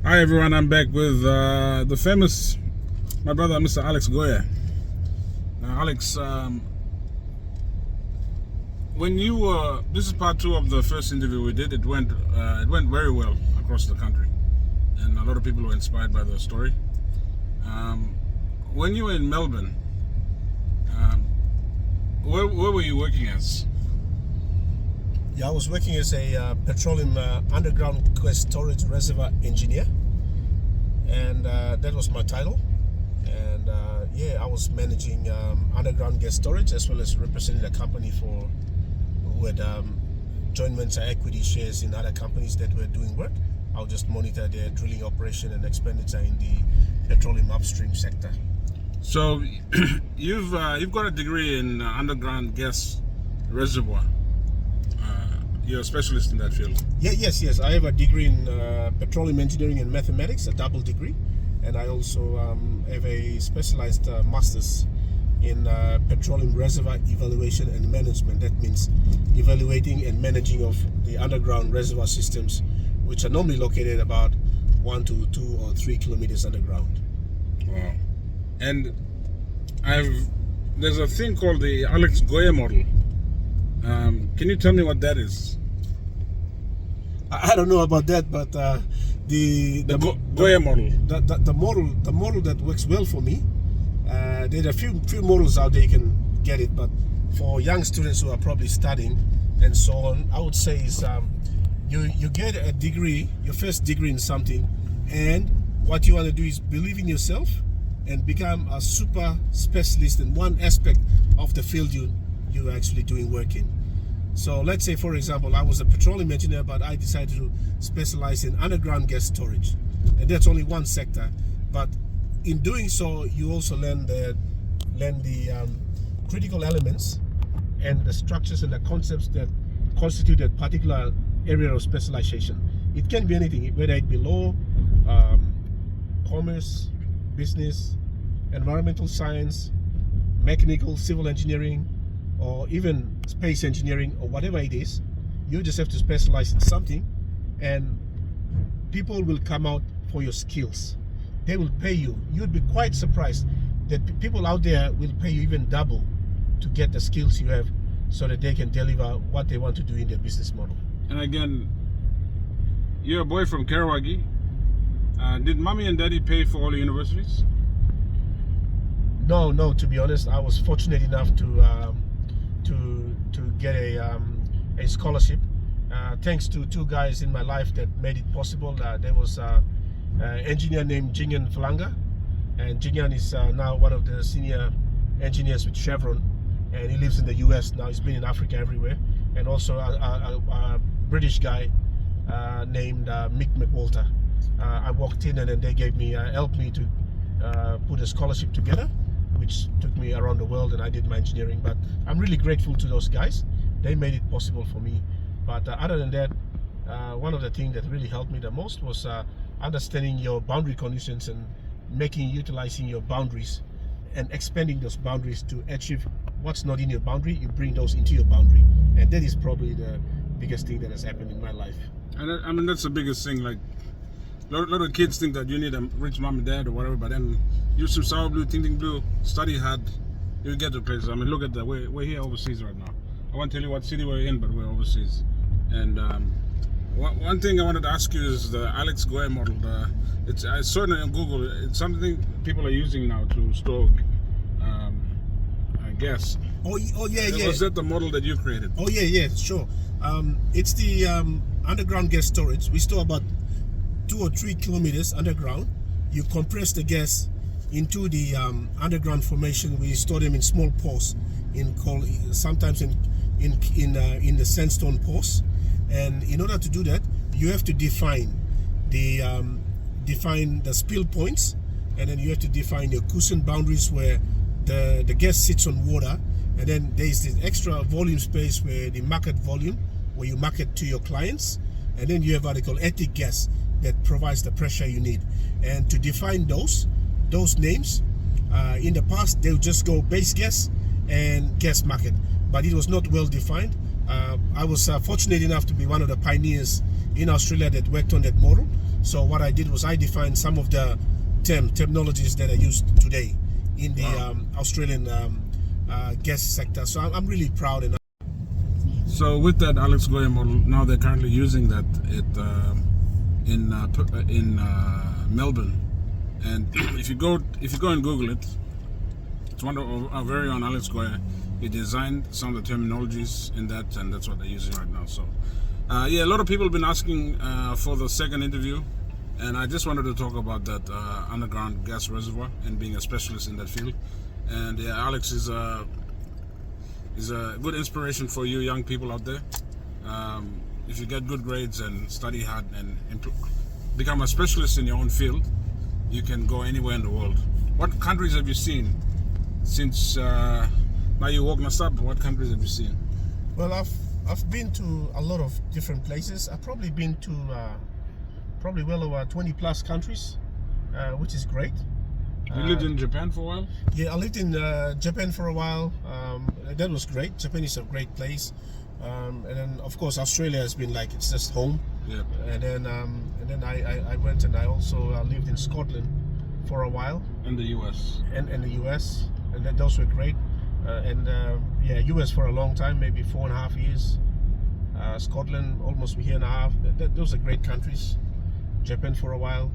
Hi everyone, I'm back with the famous, my brother Mr. Alex Goya. Now Alex, when you were, this is part two of the first interview we did, it went very well across the country. And a lot of people were inspired by the story. When you were in Melbourne, where were you working as? Yeah, I was working as a petroleum underground gas storage reservoir engineer, and that was my title. And I was managing underground gas storage as well as representing the company who had joint venture equity shares in other companies that were doing work. I'll just monitor their drilling operation and expenditure in the petroleum upstream sector. So you've got a degree in underground gas reservoir. You're a specialist in that field. Yes. I have a degree in petroleum engineering and mathematics, a double degree, and I also have a specialized master's in petroleum reservoir evaluation and management. That means evaluating and managing of the underground reservoir systems, which are normally located about 1 to 2 or 3 kilometers underground. Wow. And there's a thing called the Alex Goya model. Can you tell me what that is? I don't know about that, but the Goya model. The model that works well for me. There are a few models out there you can get it, but for young students who are probably studying and so on, I would say is you get a degree, your first degree in something, and what you want to do is believe in yourself and become a super specialist in one aspect of the field you're actually doing work in. So let's say, for example, I was a petroleum engineer, but I decided to specialize in underground gas storage, and that's only one sector. But in doing so, you also learn the critical elements and the structures and the concepts that constitute that particular area of specialization. It can be anything, whether it be law, commerce, business, environmental science, mechanical, civil engineering, or even space engineering, or whatever it is. You just have to specialize in something, and people will come out for your skills. They will pay you. You'd be quite surprised that people out there will pay you even double to get the skills you have, so that they can deliver what they want to do in their business model. And again, you're a boy from Karawagi. Did mommy and daddy pay for all the universities? No. To be honest, I was fortunate enough to get a scholarship, thanks to two guys in my life that made it possible. There was an engineer named Jingan Falanga, and Jingan is now one of the senior engineers with Chevron, and he lives in the US now. He's been in Africa everywhere. And also a British guy named Mick McWalter. I walked in, and then they gave me helped me to put a scholarship together, which took me around the world, and I did my engineering. But I'm really grateful to those guys. They made it possible for me. But other than that, one of the things that really helped me the most was understanding your boundary conditions and utilizing your boundaries and expanding those boundaries to achieve what's not in your boundary. You bring those into your boundary, and that is probably the biggest thing that has happened in my life. And I mean, that's the biggest thing. Like, a lot of kids think that you need a rich mom and dad or whatever, but then use some sour blue, thinking blue, study hard, you'll get to places. I mean, look at that. We're here overseas right now. I won't tell you what city we're in, but we're overseas. And one thing I wanted to ask you is the Alex Goya model. I saw it on Google. It's something people are using now to store gas. Oh yeah. Was that the model that you created? Oh yeah, sure. It's the underground gas storage. We store about 2 or 3 kilometers underground. You compress the gas into the underground formation. We store them in small pores, sometimes in the sandstone pores. And in order to do that, you have to define the spill points, and then you have to define your cushion boundaries where the gas sits on water, and then there's this extra volume space where the market volume, where you market to your clients, and then you have what they call ethic gas that provides the pressure you need. And to define those names, in the past they would just go base gas and gas market, but it was not well defined. I was fortunate enough to be one of the pioneers in Australia that worked on that model. So what I did was I defined some of the terminologies that are used today in the Australian gas sector. So I'm really proud. And so with that Alex Goya model, now they're currently using that in Melbourne. And if you go and Google it, it's one of our very own Alex Goya. He designed some of the terminologies in that, and that's what they're using right now. So, yeah, a lot of people have been asking for the second interview, and I just wanted to talk about that underground gas reservoir and being a specialist in that field. And yeah, Alex is a good inspiration for you young people out there. If you get good grades and study hard and become a specialist in your own field, you can go anywhere in the world. What countries have you seen since? Now you woke us up. What countries have you seen? Well, I've been to a lot of different places. I've probably been to probably well over 20 plus countries, which is great. You lived in Japan for a while? Yeah, I lived in Japan for a while. That was great. Japan is a great place. And then of course Australia has been like, it's just home. Yeah. And then I went and I also lived in Scotland for a while. In the US. And the US, and those were great. Yeah, US for a long time, maybe 4.5 years. Scotland almost a year and a half. Those are great countries. Japan for a while,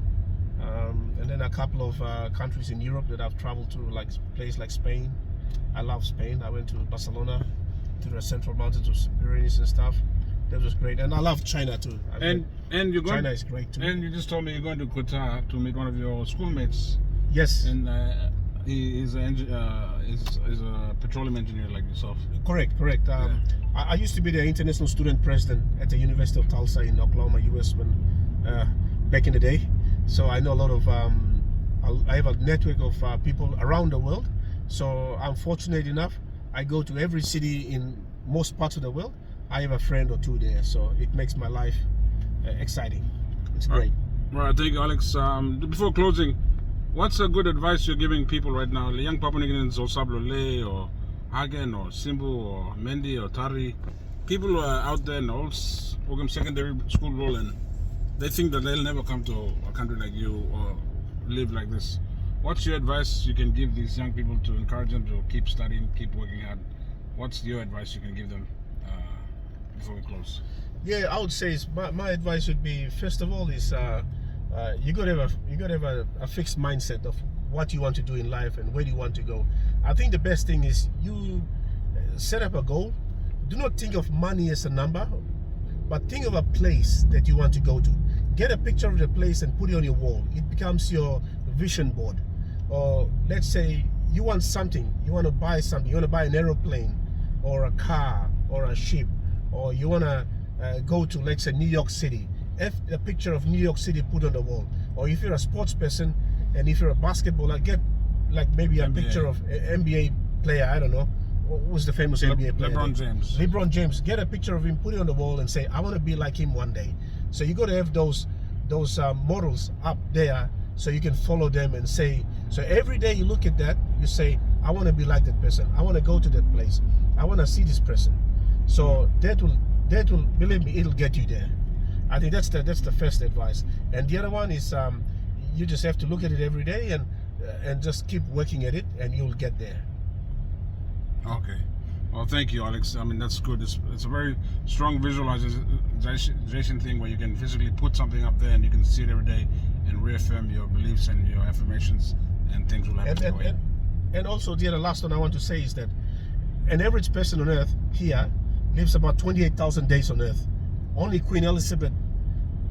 and then a couple of countries in Europe that I've traveled to, like places like Spain. I love Spain. I went to Barcelona, to the Central Mountains of Pyrenees and stuff. That was great, and I love China too. And you're going. China is great too. And you just told me you're going to Qatar to meet one of your schoolmates. Yes. And he's a petroleum engineer like yourself. Correct. I used to be the international student president at the University of Tulsa in Oklahoma, US, when back in the day. So I know a lot of. I have a network of people around the world. So I'm fortunate enough. I go to every city in most parts of the world. I have a friend or two there, so it makes my life exciting. It's great. Right, thank you, Alex. Before closing, what's a good advice you're giving people right now? The young Papua New Guineans or Sablole or Hagen or Simbu or Mendi or Tari, people who are out there in the old secondary school role, and they think that they'll never come to a country like you or live like this. What's your advice you can give these young people to encourage them to keep studying, keep working hard? What's your advice you can give them before we close? Yeah, I would say my advice would be, first of all, is you got to have a fixed mindset of what you want to do in life and where you want to go. I think the best thing is you set up a goal. Do not think of money as a number, but think of a place that you want to go to. Get a picture of the place and put it on your wall. It becomes your vision board. Or let's say you want something, you want to buy something, you want to buy an aeroplane or a car or a ship, or you want to go to, let's say, New York City. Have a picture of New York City put on the wall. Or if you're a sports person and if you're a basketballer, get like maybe a picture of an NBA player. I don't know, what was the famous NBA player? LeBron James. Get a picture of him, put it on the wall and say, I want to be like him one day. So you got to have those models up there so you can follow them and say, so every day you look at that, you say, I want to be like that person. I want to go to that place. I want to see this person. So that will, believe me, it'll get you there. I think that's the first advice. And the other one is you just have to look at it every day and just keep working at it, and you'll get there. Okay. Well, thank you, Alex. I mean, that's good. It's a very strong visualization thing where you can physically put something up there and you can see it every day and reaffirm your beliefs and your affirmations, and things will happen. And also, the last one I want to say is that an average person on Earth here lives about 28,000 days on Earth. Only Queen Elizabeth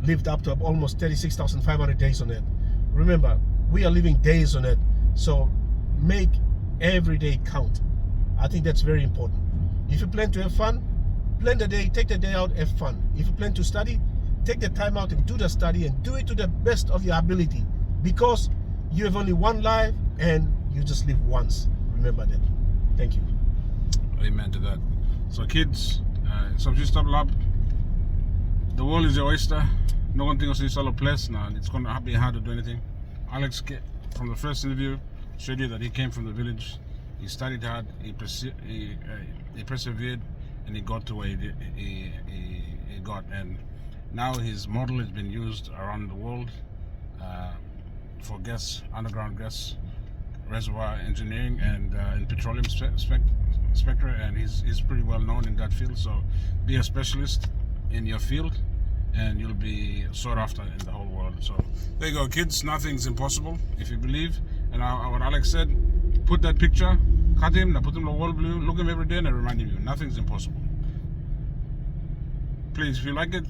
lived up to almost 36,500 days on Earth. Remember, we are living days on Earth, so make every day count. I think that's very important. If you plan to have fun, plan the day, take the day out, have fun. If you plan to study, take the time out and do the study, and do it to the best of your ability, because you have only one life and you just live once. Remember that. Thank you. Amen to that. So kids, just double up. The world is your oyster. No one thinks it's all a place now. It's going to be hard to do anything. Alex, from the first interview, showed you that he came from the village. He studied hard. He persevered, and he got to where he got. And now his model has been used around the world for underground gas reservoir engineering and in petroleum spectra, and he's pretty well known in that field. So be a specialist in your field and you'll be sought after in the whole world. So there you go, kids. Nothing's impossible if you believe. And what Alex said, put that picture, cut him, put him on the wall blue, look him every day, and I remind you, nothing's impossible. Please, if you like it,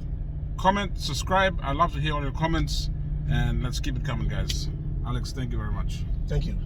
comment, subscribe. I love to hear all your comments, and let's keep it coming, guys. Alex, thank you very much. Thank you.